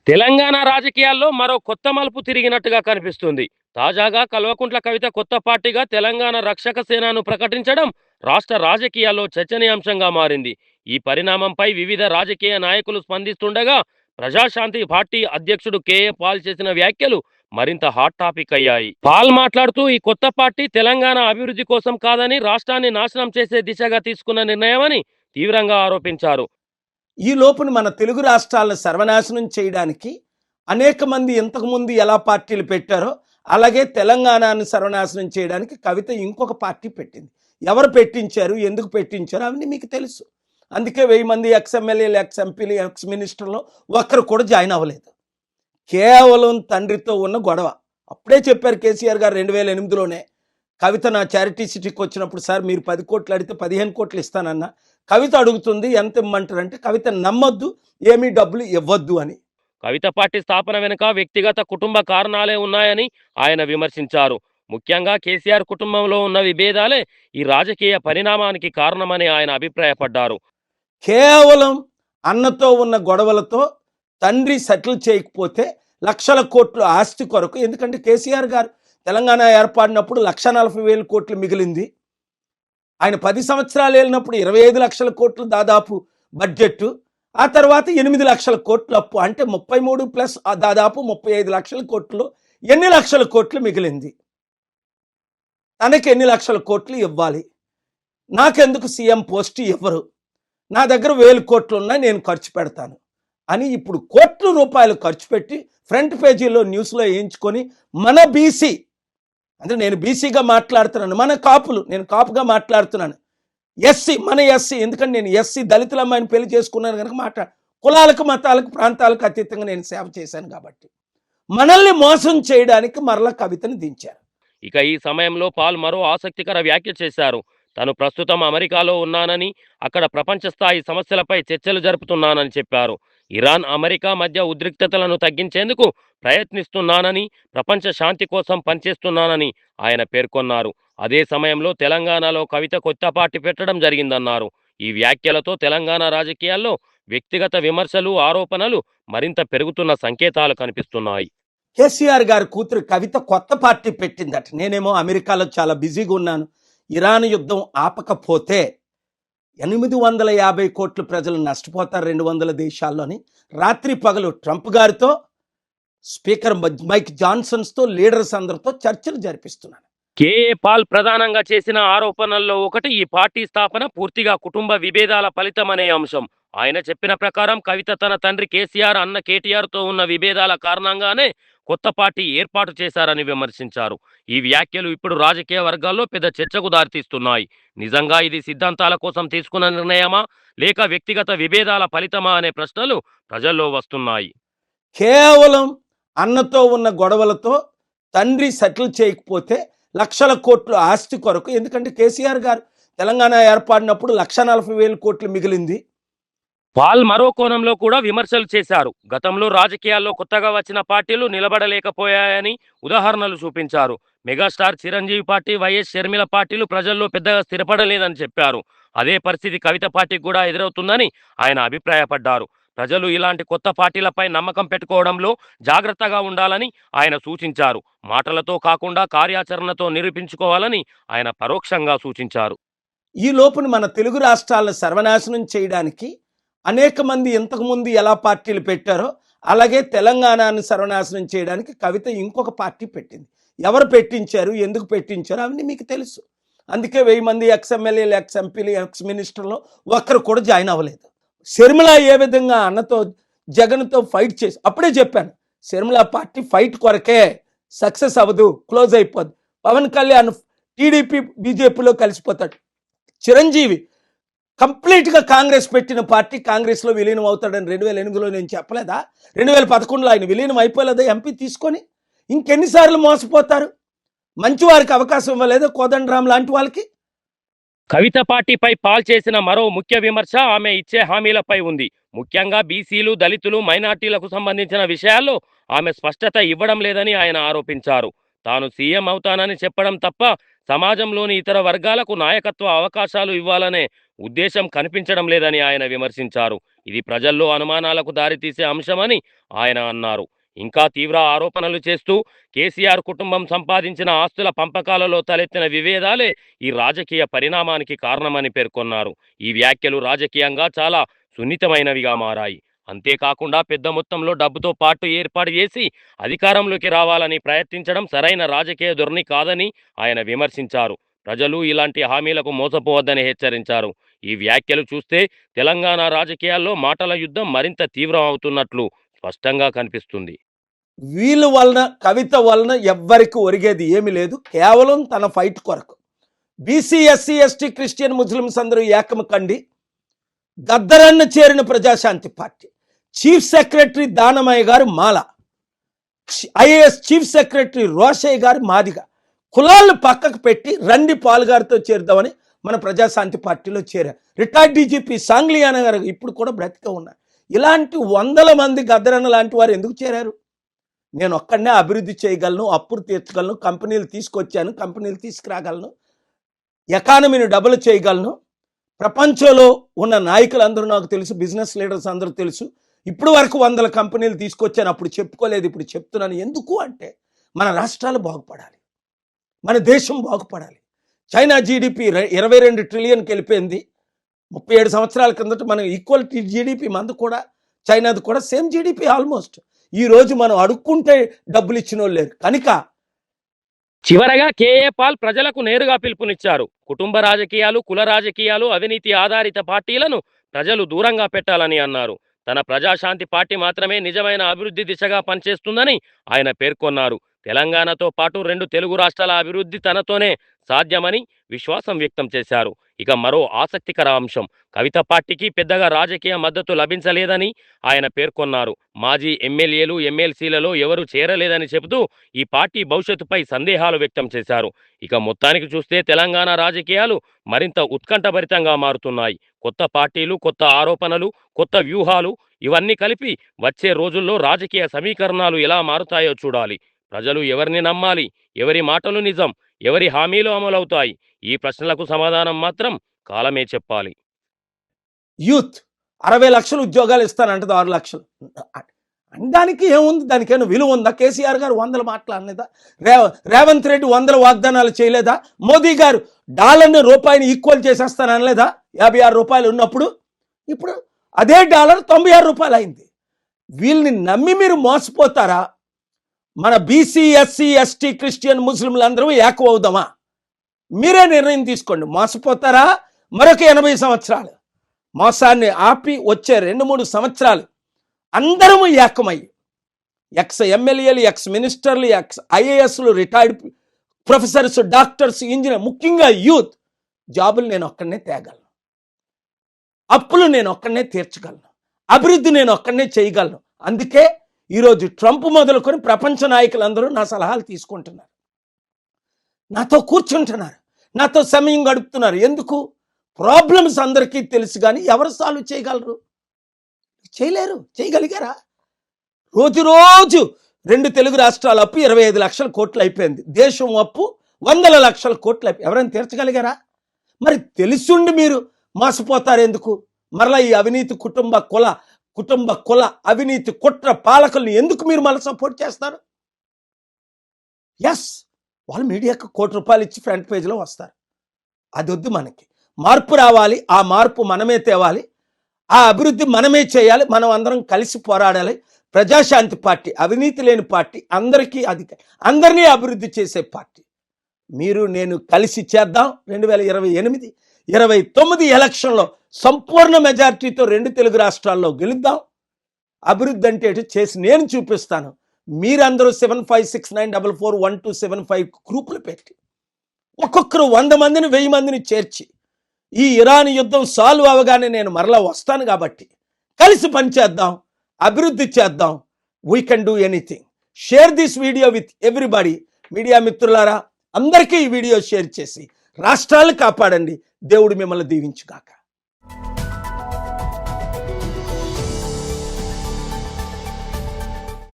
తెలంగాణ రాజకీయాల్లో మరో కొత్త మలుపు తిరిగినట్టుగా కనిపిస్తుంది. తాజాగా కల్వకుంట్ల కవిత కొత్త పార్టీగా తెలంగాణ రక్షక సేనను ప్రకటించడం రాష్ట్ర రాజకీయాల్లో చర్చనీయాంశంగా మారింది. ఈ పరిణామంపై వివిధ రాజకీయ నాయకులు స్పందిస్తుండగా ప్రజాశాంతి పార్టీ అధ్యక్షుడు కేఏ పాల్ చేసిన వ్యాఖ్యలు మరింత హాట్ టాపిక్ అయ్యాయి. పాల్ మాట్లాడుతూ ఈ కొత్త పార్టీ తెలంగాణ అభివృద్ధి కోసం కాదని రాష్ట్రాన్ని నాశనం చేసే దిశగా తీసుకున్న నిర్ణయమని తీవ్రంగా ఆరోపించారు. ఈ లోపున మన తెలుగు రాష్ట్రాలను సర్వనాశనం చేయడానికి అనేక మంది ఇంతకుముందు ఎలా పార్టీలు పెట్టారో అలాగే తెలంగాణను సర్వనాశనం చేయడానికి కవిత ఇంకొక పార్టీ పెట్టింది. ఎవరు పెట్టించారు, ఎందుకు పెట్టించారు అవన్నీ మీకు తెలుసు. అందుకే 1000 మంది ఎక్స్ఎమ్మెల్యేలు, ఎక్స్ఎంపీలు, ఎక్స్ మినిస్టర్లు ఒక్కరు కూడా జాయిన్ అవ్వలేదు. కేవలం తండ్రితో ఉన్న గొడవ. అప్పుడే చెప్పారు కేసీఆర్ గారు 2008లోనే. కవిత నా చారిటీ సిటీకి వచ్చినప్పుడు, సార్ మీరు 10 కోట్లు అడిగితే 15 కోట్లు ఇస్తానన్నా. కవిత అడుగుతుంది ఎంత ఇమ్మంటారంటే కవిత నమ్మొద్దు, ఏమీ డబ్బులు ఇవ్వద్దు అని. కవిత పార్టీ స్థాపన వెనుక వ్యక్తిగత కుటుంబ కారణాలే ఉన్నాయని ఆయన విమర్శించారు. ముఖ్యంగా కేసీఆర్ కుటుంబంలో ఉన్న విభేదాలే ఈ రాజకీయ పరిణామానికి కారణమని ఆయన అభిప్రాయపడ్డారు. కేవలం అన్నతో ఉన్న గొడవలతో తండ్రి సెటిల్ చేయకపోతే లక్షల కోట్లు ఆస్తి కొరకు, ఎందుకంటే కేసీఆర్ గారు తెలంగాణ ఏర్పడినప్పుడు 1,40,000 కోట్లు మిగిలింది. ఆయన 10 సంవత్సరాలు వెళ్ళినప్పుడు 25 లక్షల కోట్లు దాదాపు బడ్జెట్. ఆ తర్వాత 8 లక్షల కోట్లు అప్పు. అంటే 33 ప్లస్ దాదాపు 35 లక్షల కోట్లు. ఎన్ని లక్షల కోట్లు మిగిలింది? తనకి ఎన్ని లక్షల కోట్లు ఇవ్వాలి? నాకెందుకు సీఎం పోస్ట్ ఇవ్వరు? నా దగ్గర 1000 కోట్లు ఉన్నాయి, నేను ఖర్చు పెడతాను అని ఇప్పుడు కోట్ల రూపాయలు ఖర్చు పెట్టి ఫ్రంట్ పేజీలో న్యూస్లో వేయించుకొని మన బీసీ, అంటే నేను బీసీగా మాట్లాడుతున్నాను, మన కాపులు, నేను కాపుగా మాట్లాడుతున్నాను, ఎస్సీ మన ఎస్సీ, ఎందుకంటే నేను ఎస్సీ దళితుల అమ్మాయిని పెళ్లి చేసుకున్నాను కనుక కులాలకు, మతాలకు, ప్రాంతాలకు అతీతంగా నేను సేవ చేశాను కాబట్టి మనల్ని మోసం చేయడానికి మరలా కవితను దించారు. ఇక ఈ సమయంలో పాల్ మరో ఆసక్తికర వ్యాఖ్య చేశారు. తాను ప్రస్తుతం అమెరికాలో ఉన్నానని, అక్కడ ప్రపంచ స్థాయి సమస్యలపై చర్చలు జరుపుతున్నానని చెప్పారు. ఇరాన్, అమెరికా మధ్య ఉద్రిక్తతలను తగ్గించేందుకు ప్రయత్నిస్తున్నానని, ప్రపంచ శాంతి కోసం పనిచేస్తున్నానని ఆయన పేర్కొన్నారు. అదే సమయంలో తెలంగాణలో కవిత కొత్త పార్టీ పెట్టడం జరిగిందన్నారు. ఈ వ్యాఖ్యలతో తెలంగాణ రాజకీయాల్లో వ్యక్తిగత విమర్శలు, ఆరోపణలు మరింత పెరుగుతున్న సంకేతాలు కనిపిస్తున్నాయి. కేసీఆర్ గారి కూతురు కవిత కొత్త పార్టీ పెట్టిందట. నేనేమో అమెరికాలో చాలా బిజీగా ఉన్నాను, ఇరాన్ యుద్ధం ఆపకపోతే 850 కోట్ల ప్రజలు నష్టపోతారు 200 దేశాల్లోని. రాత్రి పగలు ట్రంప్ గారితో, స్పీకర్ మైక్ జాన్సన్స్తో, లీడర్స్ అందరితో చర్చలు జరిపిస్తున్నాను. కేఏ పాల్ ప్రధానంగా చేసిన ఆరోపణల్లో ఒకటి ఈ పార్టీ స్థాపన పూర్తిగా కుటుంబ విభేదాల ఫలితమనే అంశం. ఆయన చెప్పిన ప్రకారం కవిత తన తండ్రి కేసీఆర్, అన్న కేటీఆర్తో ఉన్న విభేదాల కారణంగానే కొత్త పార్టీ ఏర్పాటు చేశారని విమర్శించారు. ఈ వ్యాఖ్యలు ఇప్పుడు రాజకీయ వర్గాల్లో పెద్ద చర్చకు దారితీస్తున్నాయి. నిజంగా ఇది సిద్ధాంతాల కోసం తీసుకున్న నిర్ణయమా, లేక వ్యక్తిగత విభేదాల ఫలితమా అనే ప్రశ్నలు ప్రజల్లో వస్తున్నాయి. కేవలం అన్నతో ఉన్న గొడవలతో తండ్రి సెటిల్ చేయకపోతే లక్షల కోట్లు ఆస్తి కొరకు, ఎందుకంటే కేసీఆర్ గారు తెలంగాణ ఏర్పడినప్పుడు 1,40,000 కోట్లు మిగిలింది. పాల్ మరో కోణంలో కూడా విమర్శలు చేశారు. గతంలో రాజకీయాల్లో కొత్తగా వచ్చిన పార్టీలు నిలబడలేకపోయాయని ఉదాహరణలు చూపించారు. Megastar Chiranjeevi party, YS Sharmila పార్టీలు ప్రజల్లో పెద్దగా స్థిరపడలేదని చెప్పారు. అదే పరిస్థితి కవిత పార్టీకి కూడా ఎదురవుతుందని ఆయన అభిప్రాయపడ్డారు. ప్రజలు ఇలాంటి కొత్త పార్టీలపై నమ్మకం పెట్టుకోవడంలో జాగ్రత్తగా ఉండాలని ఆయన సూచించారు. మాటలతో కాకుండా కార్యాచరణతో నిరూపించుకోవాలని ఆయన పరోక్షంగా సూచించారు. ఈ లోపున మన తెలుగు రాష్ట్రాలను సర్వనాశనం చేయడానికి అనేక మంది ఇంతకుముందు ఎలా పార్టీలు పెట్టారో అలాగే తెలంగాణను సర్వనాశనం చేయడానికి కవిత ఇంకొక పార్టీ పెట్టింది. ఎవరు పెట్టించారు, ఎందుకు పెట్టించారు అవన్నీ మీకు తెలుసు. అందుకే 1000 మంది ఎక్స్ఎమ్మెల్యేలు, ఎక్స్ఎంపీలు, ఎక్స్ మినిస్టర్లు ఒక్కరు కూడా జాయిన్ అవ్వలేదు. శర్మిల ఏ విధంగా అన్నతో, జగన్తో ఫైట్ చేసి, అప్పుడే చెప్పాను శర్మిల పార్టీ ఫైట్ కొరకే, సక్సెస్ అవ్వదు, క్లోజ్ అయిపోద్ది. పవన్ కళ్యాణ్ టీడీపీ బీజేపీలో కలిసిపోతాడు. చిరంజీవి కంప్లీట్గా కాంగ్రెస్ పెట్టిన పార్టీ కాంగ్రెస్లో విలీనం అవుతాడని 2008లో నేను చెప్పలేదా? 2011లో ఆయన విలీనం అయిపోలేదా ఎంపీ తీసుకొని? ఇంకెన్నిసార్లు మోసపోతారు? మంచి వారికి అవకాశం ఇవ్వలేదా కోదండరాం లాంటి వాళ్ళకి? కవిత పార్టీపై పాల్ చేసిన మరో ముఖ్య విమర్శ ఆమె ఇచ్చే హామీలపై ఉంది. ముఖ్యంగా బీసీలు, దళితులు, మైనార్టీలకు సంబంధించిన విషయాల్లో ఆమె స్పష్టత ఇవ్వడం లేదని ఆయన ఆరోపించారు. తాను సీఎం అవుతానని చెప్పడం తప్ప సమాజంలోని ఇతర వర్గాలకు నాయకత్వ అవకాశాలు ఇవ్వాలనే ఉద్దేశం కనిపించడం లేదని ఆయన విమర్శించారు. ఇది ప్రజల్లో అనుమానాలకు దారితీసే అంశమని ఆయన అన్నారు. ఇంకా తీవ్ర ఆరోపణలు చేస్తూ కేసీఆర్ కుటుంబం సంపాదించిన ఆస్తుల పంపకాలలో తలెత్తిన విభేదాలే ఈ రాజకీయ పరిణామానికి కారణమని పేర్కొన్నారు. ఈ వ్యాఖ్యలు రాజకీయంగా చాలా సున్నితమైనవిగా మారాయి. అంతేకాకుండా పెద్ద మొత్తంలో డబ్బుతో పార్టీ ఏర్పాటు చేసి అధికారంలోకి రావాలని ప్రయత్నించడం సరైన రాజకీయ ధోరణి కాదని ఆయన విమర్శించారు. ప్రజలు ఇలాంటి హామీలకు మోసపోవద్దని హెచ్చరించారు. ఈ వ్యాఖ్యలు చూస్తే తెలంగాణ రాజకీయాల్లో మాటల యుద్ధం మరింత తీవ్రం అవుతున్నట్లు స్పష్టంగా కనిపిస్తుంది. వీళ్ళ వలన కవిత వలన ఎవ్వరికి ఒరిగేది ఏమీ లేదు, కేవలం తన ఫైట్ కొరకు. BC SC ST Christian Muslims అందరూ ఏకము కండి గద్దరన్న చేరిన Praja Shanti party chief secretary Danamayya గారు మాల, ఐఏఎస్ చీఫ్ సెక్రటరీ రోషయ్య గారు మాదిగ, కులాలను పక్కకు పెట్టి రండి పాల్ గారితో చేరుదామని మన ప్రజాశాంతి పార్టీలో చేరారు. రిటైర్డ్ డీజీపీ సాంగ్లియానా గారు ఇప్పుడు కూడా బ్రతికే ఉన్నారు. ఇలాంటి వందల మంది గద్దరన్న లాంటి వారు ఎందుకు చేరారు? నేను ఒక్కడనే అభివృద్ధి చేయగలను, అప్పులు తీర్చగలను, కంపెనీలు తీసుకొచ్చాను, కంపెనీలు తీసుకురాగలను, ఎకానమీని డబుల్ చేయగలను. ప్రపంచంలో ఉన్న నాయకులందరూ నాకు తెలుసు, బిజినెస్ లీడర్స్ అందరూ తెలుసు. ఇప్పుడు వరకు 100 కంపెనీలు తీసుకొచ్చాను, అప్పుడు చెప్పుకోలేదు, ఇప్పుడు చెప్తున్నాను. ఎందుకు అంటే మన రాష్ట్రాలు బాగుపడాలి, మన దేశం బాగుపడాలి. చైనా జీడిపి 22 ట్రిలియన్కి వెళ్ళిపోయింది 37 సంవత్సరాల కిందట. మనం ఈక్వల్ జీడిపి మంది కూడా చైనాది కూడా సేమ్ జీడిపి ఆల్మోస్ట్. ఈరోజు మనం అడుక్కుంటే డబ్బులు ఇచ్చిన వాళ్ళు లేరు కనుక. చివరగా కేఏ పాల్ ప్రజలకు నేరుగా పిలుపునిచ్చారు. కుటుంబ రాజకీయాలు, కుల రాజకీయాలు, అవినీతి ఆధారిత పార్టీలను ప్రజలు దూరంగా పెట్టాలని అన్నారు. తన ప్రజాశాంతి పార్టీ మాత్రమే నిజమైన అభివృద్ధి దిశగా పనిచేస్తుందని ఆయన పేర్కొన్నారు. తెలంగాణతో పాటు 2 తెలుగు రాష్ట్రాల అభివృద్ధి తనతోనే సాధ్యమని విశ్వాసం వ్యక్తం చేశారు. ఇక మరో ఆసక్తికర అంశం, కవిత పార్టీకి పెద్దగా రాజకీయ మద్దతు లభించలేదని ఆయన పేర్కొన్నారు. మాజీ ఎమ్మెల్యేలు, ఎమ్మెల్సీలలో ఎవరూ చేరలేదని చెబుతూ ఈ పార్టీ భవిష్యత్తుపై సందేహాలు వ్యక్తం చేశారు. ఇక మొత్తానికి చూస్తే తెలంగాణ రాజకీయాలు మరింత ఉత్కంఠభరితంగా మారుతున్నాయి. కొత్త పార్టీలు, కొత్త ఆరోపణలు, కొత్త వ్యూహాలు ఇవన్నీ కలిపి వచ్చే రోజుల్లో రాజకీయ సమీకరణాలు ఎలా మారుతాయో చూడాలి. ప్రజలు ఎవరిని నమ్మాలి, ఎవరి మాటలు నిజం, ఎవరి హామీలు అమలవుతాయి, ఈ ప్రశ్నలకు సమాధానం మాత్రం కాలమే చెప్పాలి. యూత్ 60 లక్షలు ఉద్యోగాలు ఇస్తానంటది 6 లక్షలు అనడానికి ఏముంది? దానికి ఏమైనా విలువ ఉందా? కేసీఆర్ గారు 100 మాట్లాడలేదా? రేవంత్ రెడ్డి 100 వాగ్దానాలు చేయలేదా? మోదీ గారు డాలర్ని రూపాయిని ఈక్వల్ చేసేస్తాననలేదా? 56 రూపాయలు ఉన్నప్పుడు ఇప్పుడు అదే డాలర్ 96 రూపాయలు అయింది. వీళ్ళని నమ్మి మీరు మోసపోతారా? మన బీసీ ఎస్సీ ఎస్టీ క్రిస్టియన్ ముస్లింలు అందరూ ఏకం అవుదామా? మీరే నిర్ణయం తీసుకోండి. మోసపోతారా? మరొక 80 సంవత్సరాలు మోసాన్ని ఆపి వచ్చే 2-3 సంవత్సరాలు అందరము ఏకమయ్యి, ఎక్స్ ఎమ్మెల్యేలు, ఎక్స్ మినిస్టర్లు, ఎక్స్ ఐఏఎస్లు, రిటైర్డ్ ప్రొఫెసర్స్, డాక్టర్స్, ఇంజనీర్, ముఖ్యంగా యూత్ జాబులు నేను ఒక్కడనే తేగలను, అప్పులు నేను ఒక్కడనే తీర్చగలను, అభివృద్ధి నేను ఒక్కడనే చేయగలను. అందుకే ఈరోజు ట్రంప్ మొదలుకొని ప్రపంచ నాయకులందరూ నా సలహాలు తీసుకుంటున్నారు, నాతో కూర్చుంటున్నారు, నాతో సమయం గడుపుతున్నారు. ఎందుకు? ప్రాబ్లమ్స్ అందరికీ తెలుసు, కానీ ఎవరు సాల్వ్ చేయగలరు? చేయలేరు. చేయగలిగారా? రోజు 2 తెలుగు రాష్ట్రాల అప్పు 25 లక్షల కోట్లు అయిపోయింది. దేశం అప్పు 100 లక్షల కోట్లు అయిపోయి ఎవరైనా తీర్చగలిగారా? మరి తెలుసుండి మీరు మోసపోతారు ఎందుకు? మరలా ఈ అవినీతి కుటుంబ కుల అవినీతి కుట్ర పాలకుల్ని ఎందుకు మీరు మళ్ళీ సపోర్ట్ చేస్తారు? ఎస్, వాళ్ళు మీడియాకు ₹1 ఇచ్చి ఫ్రంట్ పేజ్లో వస్తారు. అది వద్దు. మనకి మార్పు రావాలి. ఆ మార్పు మనమే తేవాలి. ఆ అభివృద్ధి మనమే చేయాలి. మనం అందరం కలిసి పోరాడాలి. ప్రజాశాంతి పార్టీ అవినీతి లేని పార్టీ, అందరినీ అభివృద్ధి చేసే పార్టీ. మీరు నేను కలిసి చేద్దాం. 2028, 29 ఎలక్షన్లో సంపూర్ణ మెజారిటీతో 2 తెలుగు రాష్ట్రాల్లో గెలుద్దాం. అభివృద్ధి అంటే చేసి నేను చూపిస్తాను. మీరందరూ 7569441275 గ్రూపులు పెట్టి ఒక్కొక్కరు 100 మందిని 1000 మందిని చేర్చి ఈ ఇరాన్ యుద్ధం సాల్వ్ అవగానే నేను మరలా వస్తాను. కాబట్టి కలిసి పనిచేద్దాం, అభివృద్ధి చేద్దాం. We can do anything. Share this video with everybody. Media మిత్రులారా, అందరికీ ఈ వీడియో షేర్ చేసి రాష్ట్రాలను కాపాడండి. దేవుడు మిమ్మల్ని దీవించుగాక.